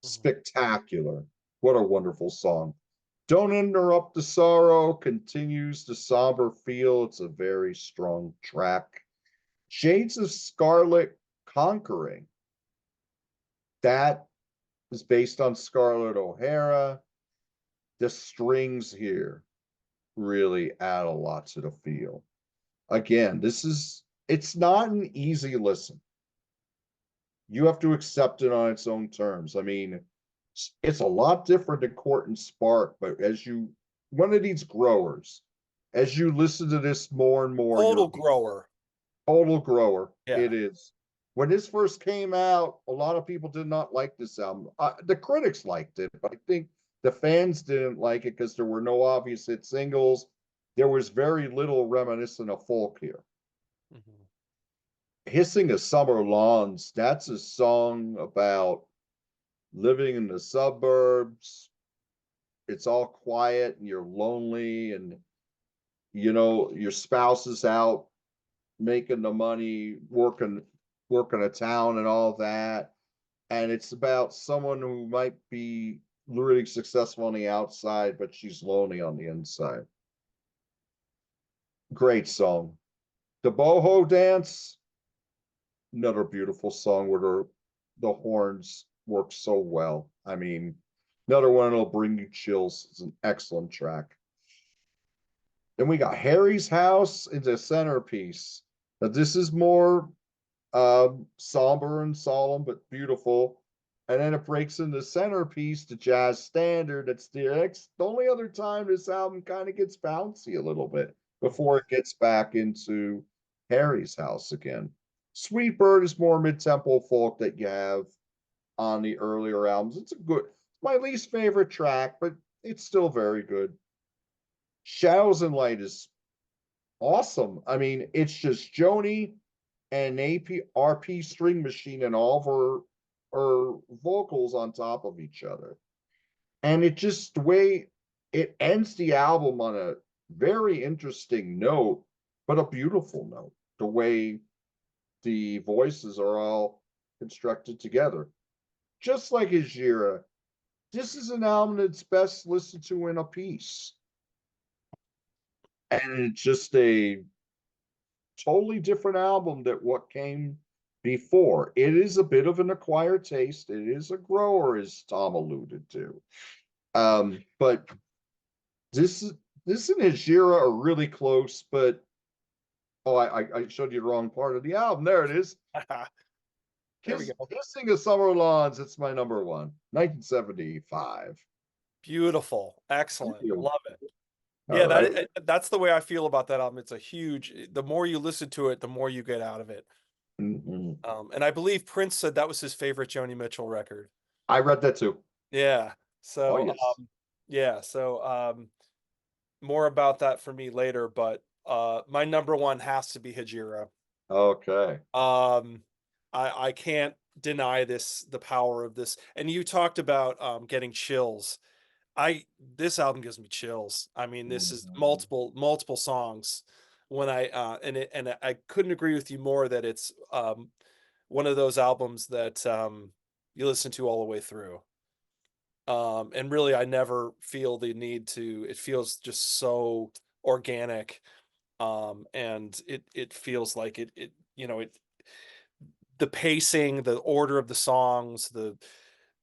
Spectacular. What a wonderful song. Don't Interrupt the Sorrow continues the somber feel. It's a very strong track. Shades of Scarlet Conquering. That is based on Scarlett O'Hara. The strings here really add a lot to the feel. Again, it's not an easy listen. You have to accept it on its own terms. I mean, it's a lot different than Court and Spark, but one of these growers, as you listen to this more and more, Total grower. Total grower. Yeah. It is. When this first came out, a lot of people did not like this album. The critics liked it, but I think the fans didn't like it because there were no obvious hit singles. There was very little reminiscent of folk here. Mhm. Hissing of Summer Lawns, that's a song about living in the suburbs. It's all quiet and you're lonely, and your spouse is out making the money, working working a town and all that. And it's about someone who might be really successful on the outside, but she's lonely on the inside. Great song. The Boho Dance, another beautiful song where the horns work so well. I mean, another one that'll bring you chills. It's an excellent track. Then we got Harry's House is a centerpiece. Now this is more somber and solemn, but beautiful. And then it breaks into centerpiece to jazz standard. That's the only other time this album kind of gets bouncy a little bit before it gets back into Harry's House again. Sweet Bird is more mid-tempo folk that you have on the earlier albums. It's my least favorite track, but it's still very good. Shadows and Light is awesome. I mean, it's just Joni and RP string machine and all of her vocals on top of each other. And it just the way it ends the album on a very interesting note, but a beautiful note. The way the voices are all constructed together. Just like Hijira, this is an album that's best listened to in a piece. And it's just a totally different album than what came before. It is a bit of an acquired taste. It is a grower, as Tom alluded to. But this and Hijira are really close, but I showed you the wrong part of the album. There it is. There we go. Kissing of Summer Lawns, it's my number one. 1975. Beautiful. Excellent. Love it. All Yeah, right. that's the way I feel about that album. It's the more you listen to it, the more you get out of it. Mhm. And I believe Prince said that was his favorite Joni Mitchell record. I read that too. Yeah. Oh, So, yes. yeah, so more about that for me later, but my number one has to be Hijira. Okay. I can't deny the power of this. And you talked about getting chills. This album gives me chills. I mean, this is Mhm. multiple songs when and I couldn't agree with you more that it's one of those albums that you listen to all the way through. And really I never feel the need to. It feels just so organic. And it feels like it the pacing, the order of the songs, the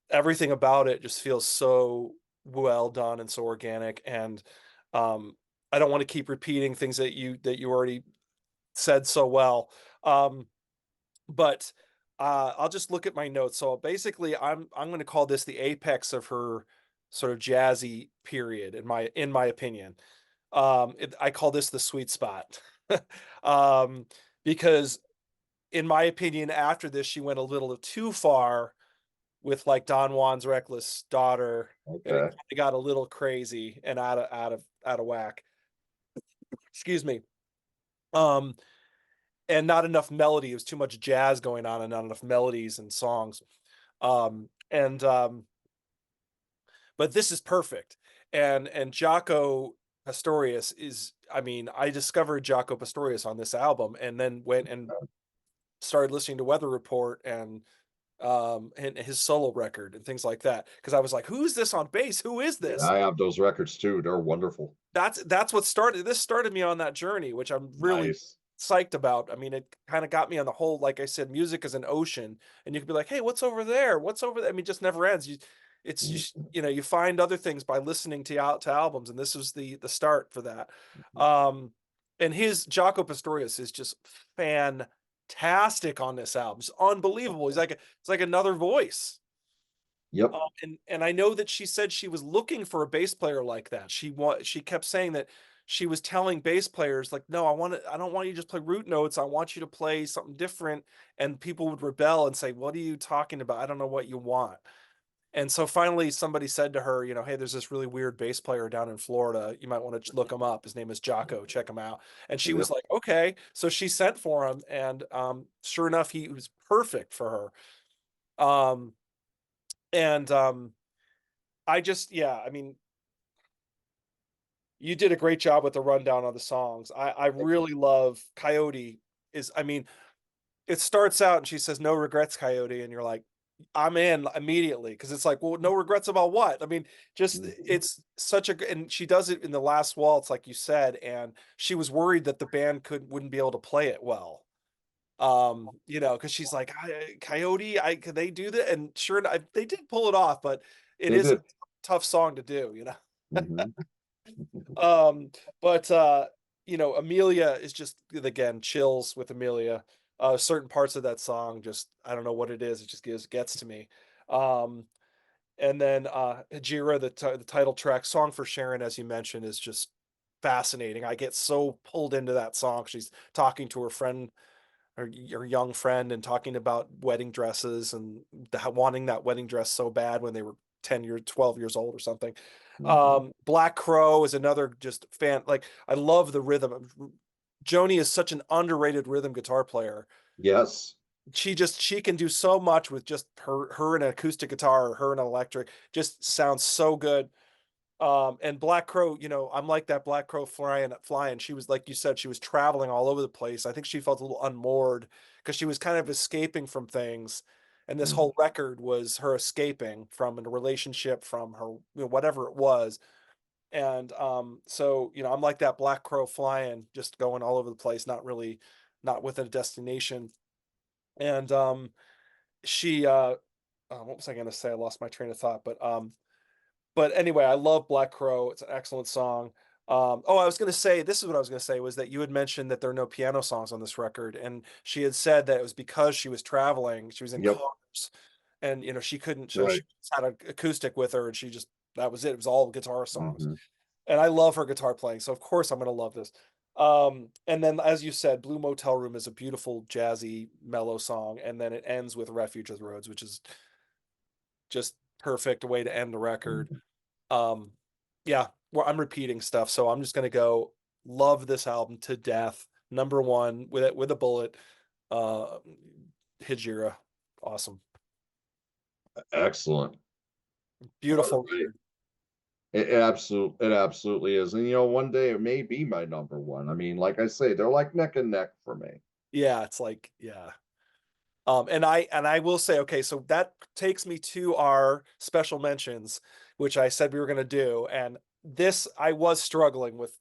everything about it just feels so well done and so organic. And um, I don't want to keep repeating things that you already said so well. Um, but I'll just look at my notes. So basically, I'm going to call this the apex of her sort of jazzy period in my opinion. I call this the sweet spot. um, because in my opinion, after this, she went a little too far with like Don Juan's Reckless Daughter, and it Okay. kinda got a little crazy and out of whack. Excuse me. Um, and not enough melody. It was too much jazz going on and not enough melodies and songs. And But this is perfect. And Jaco Pastorius is, I mean, I discovered Jaco Pastorius on this album and then went and started listening to Weather Report and his solo record and things like that, because I was like, who's this on bass? Who is Yeah, this? I have those records too. They're wonderful. That's what started me on that journey, which I'm really Nice. psyched about. I mean, it kind of got me on the whole, like I said, music is an ocean, and you can be like, hey, what's over there? What's over there? I mean, it just never ends. It's just, Mhm. you find other things by listening to albums, and this was the start for that. Mhm. Um, and his Jaco Pastorius is just fantastic on this album. It's unbelievable. It's like another voice. Yep. And I know that she said she was looking for a bass player like that. She kept saying that she was telling bass players like, "No, I don't want you to just play root notes. I want you to play something different." And people would rebel and say, "What are you talking about? I don't know what you want." And so finally somebody said to her, "Hey, there's this really weird bass player down in Florida. You might want to look him up. His name is Jocko. Check him out." And she was Yep. like, "Okay." So she sent for him, and sure enough, he was perfect for her. And yeah, I mean, you did a great job with the rundown on the songs. I Thank you. really love Coyote. I mean, it starts out and she says, "No regrets, Coyote," and you're like, I'm in immediately because it's like, well, no regrets about what? I mean, just Mhm. it's such a and she does it in the last waltz, like you said, and she was worried that the band wouldn't be able to play it well. Because she's like, Coyote, could they do that? And sure enough, they did pull it off, but it They is a did. tough song to do. Mhm. Um, but Amelia is just again chills with Amelia. Certain parts of that song just I don't know what it is. It just gets to me. Um, and then Hajira, the title track, "Song for Sharon," as you mentioned, is just fascinating. I get so pulled into that song. She's talking to her friend, her young friend, and talking about wedding dresses and wanting that wedding dress so bad when they were 10 years, 12 years old or something. Mhm. Black Crow is another just fan. Like I love the rhythm. Joni is such an underrated rhythm guitar player. Yes. She can do so much with just her and an acoustic guitar or her and an electric. Just sounds so good. And Black Crow, I'm like that Black Crow flying. She was like you said, she was traveling all over the place. I think she felt a little unmoored because she was kind of escaping from things. And this Mhm. whole record was her escaping from a relationship, from her, whatever it was. And so, I'm like that Black Crow flying, just going all over the place, not with a destination. And she what was I gonna say? I lost my train of thought, but anyway, I love Black Crow. It's an excellent song. I was going to say, this is what I was going to say, was that you had mentioned that there are no piano songs on this record, and she had said that it was because she was traveling, she was in Yep. cars, and she couldn't, so she Right. just had an acoustic with her, and she just that was it. It was all guitar songs, Mhm. and I love her guitar playing, so of course I'm going to love this. And then, as you said, Blue Motel Room is a beautiful jazzy mellow song, and then it ends with Refuge of the Roads, which is just perfect way to end the record. Mhm. um, yeah, well, I'm repeating stuff, so I'm just gonna go. Love this album to death. Number one with it with a bullet. Uh, Hijira, awesome, Excellent. All beautiful right. record. It absolutely is. And one day it may be my number one. I mean, like I say, they're like neck and neck for me. Yeah, it's like yeah. And I will say, okay, so that takes me to our special mentions, which I said we were going to do. And this I was struggling with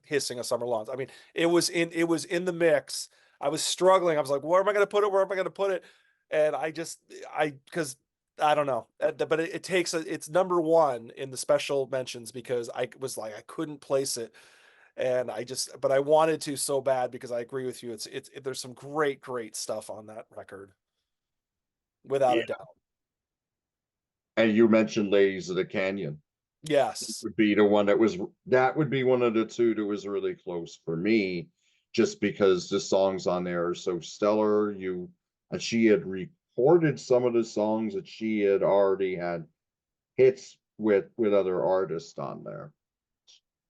hissing a summer lawns. I mean, it was in the mix. I was struggling. I was like, where am I going to put it? Where am I going to put it? And because I don't know, but it's number one in the special mentions because I was like I couldn't place it, and but I wanted to so bad because I agree with you. There's some great stuff on that record without a Yeah. doubt. And you mentioned Ladies of the Canyon. Yes. Would be the one that would be one of the two that was really close for me, just because the songs on there are so stellar. And she had recorded some of the songs that she had already had hits with other artists on there.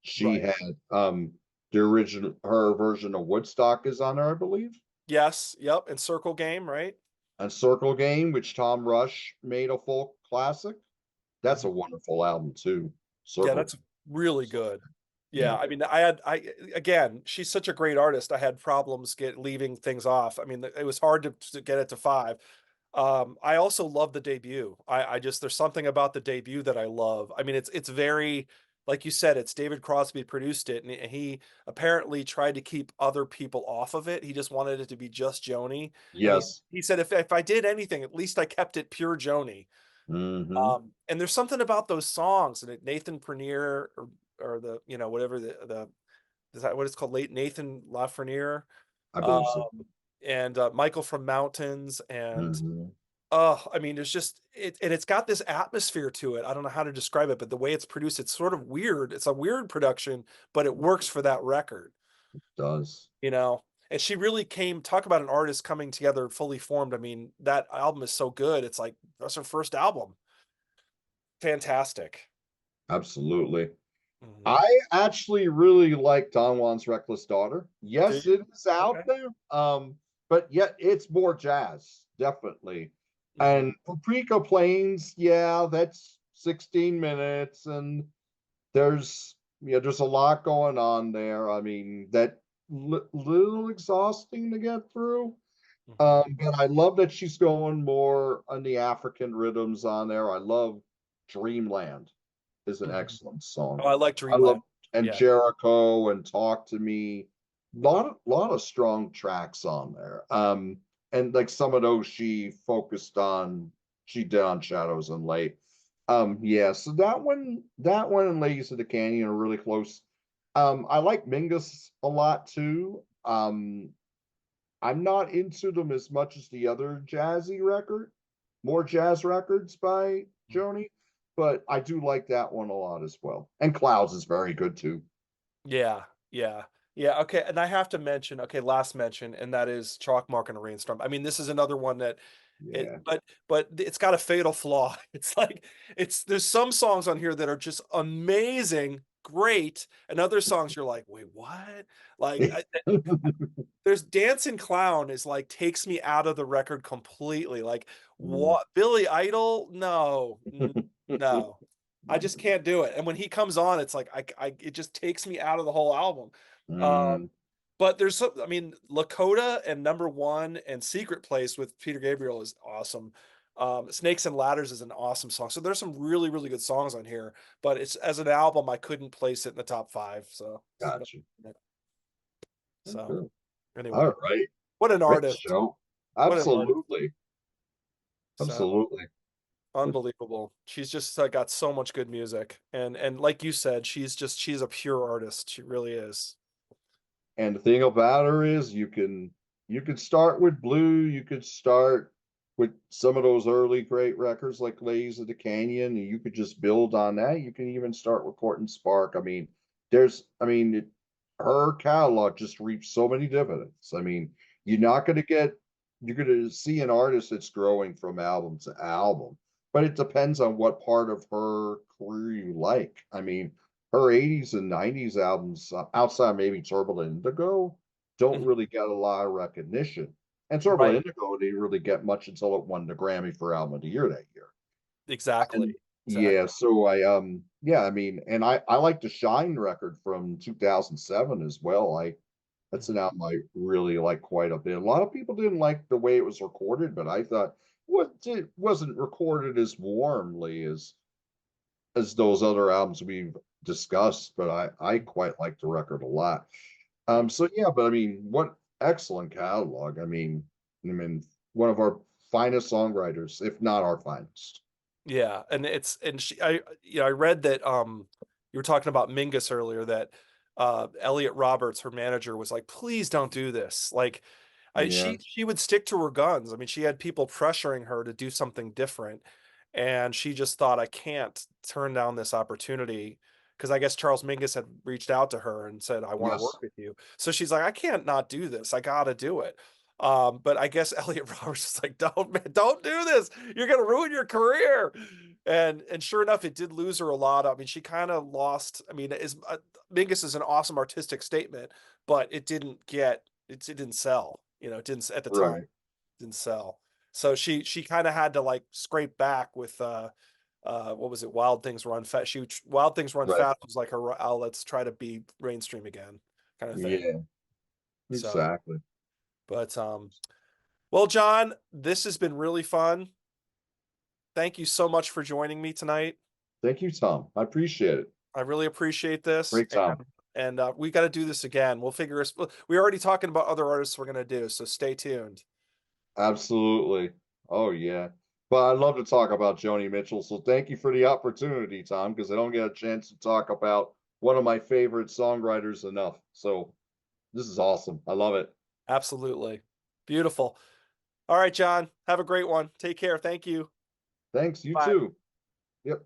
She Right. had the original her version of Woodstock is on there, I believe. Yes. Yep. And Circle Game, right? And Circle Game, which Tom Rush made a folk classic. That's a Mhm. wonderful album too. Yeah, Circle. that's really good. Yeah, Yeah. I mean, I again, she's such a great artist. I had problems leaving things off. I mean, it was hard to get it to five. I also love the debut. I just there's something about the debut that I love. I mean, it's very like you said, it's David Crosby produced it, and he apparently tried to keep other people off of it. He just wanted it to be just Joni, and he Yes. he said if I did anything, at least I kept it pure Joni. Hmm. And there's something about those songs and Nathan Prenier or the whatever the is that what it's called, late Nathan Lafreniere, I believe so. um, and Michael from Mountains, and Hmm. I mean there's just it's got this atmosphere to it. I don't know how to describe it, but the way it's produced, it's sort of weird. It's a weird production, but it works for that record, Does. you know. And she really talk about an artist coming together fully formed. I mean, that album is so good. It's like that's her first album. Fantastic. Absolutely. Mhm. I actually really like Don Juan's Reckless Daughter. Do Yes, you? it is out Okay. there. But yet it's more jazz, definitely. Mhm. And Paprika Plains, yeah, that's 16 minutes, and there's a lot going on there. I mean, that little exhausting to get through. Mhm. But I love that she's going more on the African rhythms on there. I love Dreamland is an Mhm. excellent song. Oh, I like I love Dreamland. and Yeah. Jericho and Talk to Me. Lot of strong tracks on there. And like some of those she did on Shadows and Light. Yeah, so that one and Ladies of the Canyon are really close. I like Mingus a lot too. I'm not into them as much as the other more jazz records by Joni, but I do like that one a lot as well. And Clouds is very good too. Yeah, yeah, yeah. Okay, and I have to mention, okay, last mention, and that is Chalk Mark and a Rainstorm. I mean, this is another one that Yeah. but it's got a fatal flaw. It's like there's some songs on here that are just amazing, great, and other songs you're like, wait, what? Like there's Dancing Clown is like takes me out of the record completely. Like what Billy Idol? No, no. I just can't do it. And when he comes on, it's like it just takes me out of the whole album. Mm, But there's some, I mean, Lakota and Number One and Secret Place with Peter Gabriel is awesome. Snakes and Ladders is an awesome song. So there's some really, really good songs on here. But it's as an album, I couldn't place it in the top five. gotcha. So Okay. All anyway, right. what an Great artist! show. What an artist! Absolutely. So Absolutely. unbelievable. She's just got so much good music, and like you said, she's a pure artist. She really is. And the thing about her is you can start with Blue, you could start with some of those early great records like Lays of the Canyon, and you could just build on that. You can even start with Court and Spark. I mean, her catalog just reaps so many dividends. I mean, you're not going to get you're going to see an artist that's growing from album to album, but it depends on what part of her career you like. I mean, her 80s and 90s albums, outside maybe Turbulent Indigo, don't Mhm. really get a lot of recognition. And Turbulent Right. Indigo didn't really get much until it won the Grammy for Album of the Year that year. And Exactly. yeah, Exactly. so I mean, and I like the Shine record from 2007 as well. That's an Mhm. album I really like quite a bit. A lot of people didn't like the way it was recorded, but I thought it wasn't recorded as warmly as those other albums we've discussed, but I quite like the record a lot. Yeah. So yeah, but I mean, what excellent catalog. I mean, one of our finest songwriters, if not our finest. Yeah, and it's and she I read that you were talking about Mingus earlier that Elliot Roberts, her manager, was like, please don't do this. Like Yeah. she would stick to her guns. I mean, she had people pressuring her to do something different, and she just thought, I can't turn down this opportunity because I guess Charles Mingus had reached out to her and said, I want to work Yes. with you. So she's like, I can't not do this. I gotta do it. But I guess Elliot Roberts was like, don't man, don't do this. You're gonna ruin your career. And sure enough, it did lose her a lot. I mean, she kind of lost. I mean, Mingus is an awesome artistic statement, but it didn't sell. You know, it didn't at the time Right. didn't sell. So she kind of had to like scrape back with what was it? Wild Things Run Fast. Wild Things Run Right. Fast was like her let's try to be mainstream again kind of thing. Yeah. So, Exactly. but well, John, this has been really fun. Thank you so much for joining me tonight. Thank you, Tom. I appreciate it. I really appreciate this, Great time. and we got to do this again. We'll figure us. We're already talking about other artists we're gonna do, so stay tuned. Absolutely. Oh yeah. But I'd love to talk about Joni Mitchell. So thank you for the opportunity, Tom, because I don't get a chance to talk about one of my favorite songwriters enough. So this is awesome. I love it. Absolutely, beautiful. All right, John, have a great one. Take care. Thank you. Thanks. You Bye. too. Yep.